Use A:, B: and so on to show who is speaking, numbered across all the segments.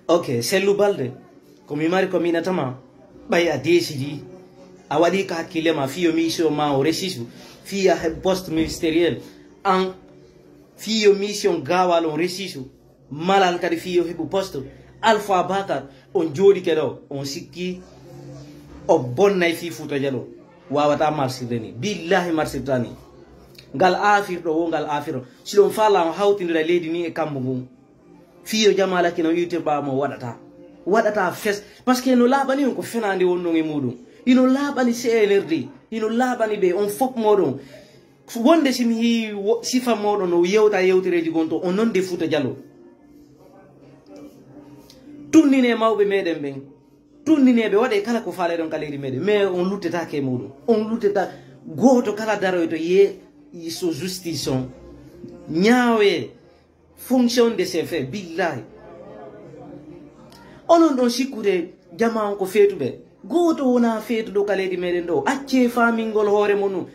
A: Ok, sellu balde ko mi mari ko minatama bay a décidi a wadi ka kilema fiyo mission ma o resisu fiya poste ministériel en fiyo mission gawal on resisu malal kadi fiyo hebu poste Alpha Bakar on jodi kedo on sikki o bonnay fi Fouta Jallow wawata marsideni billahi marsidani ngal afir do ngal afiro silon fala hawtindira leydi ni e kambo mum fiyo jamala kino yute ba mo wadata fes parce que no labani on ko fenande wonno e mudum ino labani CNRD ino labani be on fop modon wonde simi hi sifa modon no yewta yewtireji gonto on non de Fouta Jallow tunnine mawbe meden ben tunnine be wade kala ko faale don kaleedi meden mais on lutteta ke mudum on lutteta goto kala daroy to ye so justice on nyaawe fonction de ses faits billahi onon don sikkude jama on ko feetube goto wona feetu do kaleedi meden do acce famingol hoore monu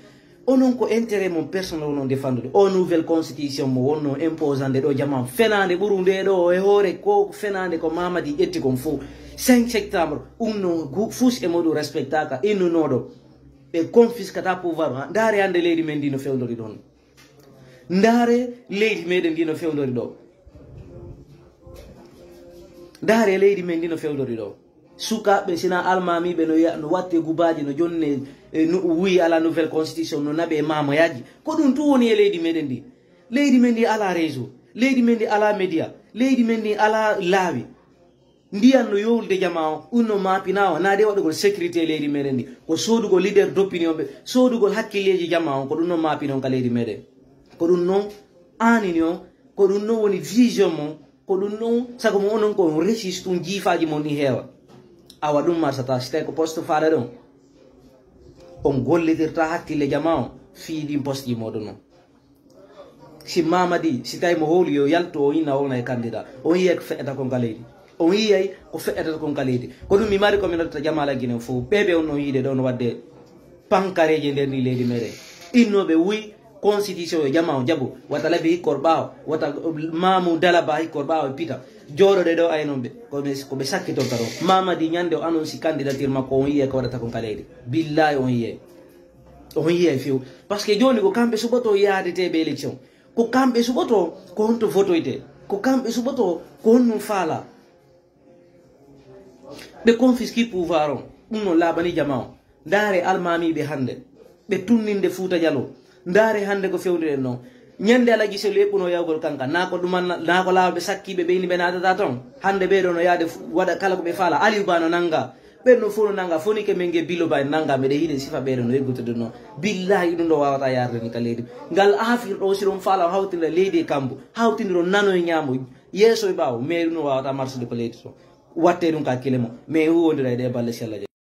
A: onon ko intérêt mon personnel onon défendre o nouvelle constitution mo wonno imposande do jama fenande burunde do e hoore ko fenande ko Mamadi etti kon fo 5 septembre umno fus e modu respectaka inno nodo be confiscata pouvoir ndare ande leydi men dino fewndori don ndare leydi meden dino fewndori do ndare leydi men dino fewndori do sukaɓe sina almami ɓe no watte gubaji no jonne wi ala nouvelle constitution no naɓe mamoyaji ko ɗum tu woni e leydi meɗen ndi leydi men ndi ala réseau leydi men ndi ala média leydi men ndi ala laawi ndiyan no yowlde jama o unno mapinawa nade waɗugol sécurité leydi meɗen ndi ko sodugol leader d'opinion ɓe sodugol hakkilleji jama on ko ɗum noon mapinon ka leydi meɗen ko ɗum noon anini on ko ɗum noon woni vision mon ko ɗum noon sago mo onon ko réussite tum jiifaji mon ɗi heewa awa ɗum marsata si tawi ko poste faada ɗon on gollitirta hakkille jama o fiiɗin poste ji moɗon noon si Mamadi si tawi mo howli yo yaltu o inna wona e candidat on yiyay ko feƴƴata kon ka leydi on yiyay ko feƴƴata kon ka leydi ko ɗum mi mari komi noddata jamala guinen fof ɓeɓe on non yiide ɗon wadde pankareje nder ndi leydi meɗen innoɓe wuy constitution yo jama o jaabu wata laabi hikkor ɓaawo wata Mamou Dalaba hikkor ɓaawo e pita joɗoɗe ɗo aynon ɓe koɓe sakkitorta ɗon Mamadi ñande o annonci candidature makko on yiyay ko waɗata kon ka leydi billahi on yiyay few par ce que joni ko kamɓe suɓoto yaadeteɓe élection ko kamɓe suɓoto ko honto votoyte ko kamɓe suɓoto ko honnum faala ɓe confisque pouvoir on ɗum no laaɓani jama o ndaare almamiɓe hande ɓe tunninde Fouta Jallow ndaare hande ko fewniɗen noon ñande ala gisel eɓɓuno yawgol kanka nako ɗuman nako laaɓe sakkiɓe ɓe yimɓe natata toon hande ɓeɗo no yaade waɗa kala ko ɓe faala Aliou Ba no nanga ɓenno fof no nanga foni ke men gue Bilo Ba nanga mbeɗa hiɗe sifa ɓeɗo no yeggutude noon billahi ɗum ɗo wawata yarde ni ka leydi ngal afir ɗo siɗon faala hawtindira leydi e kambo hawtindiro nano e ñaamo yeeso e ɓaawo mais ɗum no wawata marsude ko leydi to watte ɗum ka kilemo mais huwodira e ɗe balle sellaje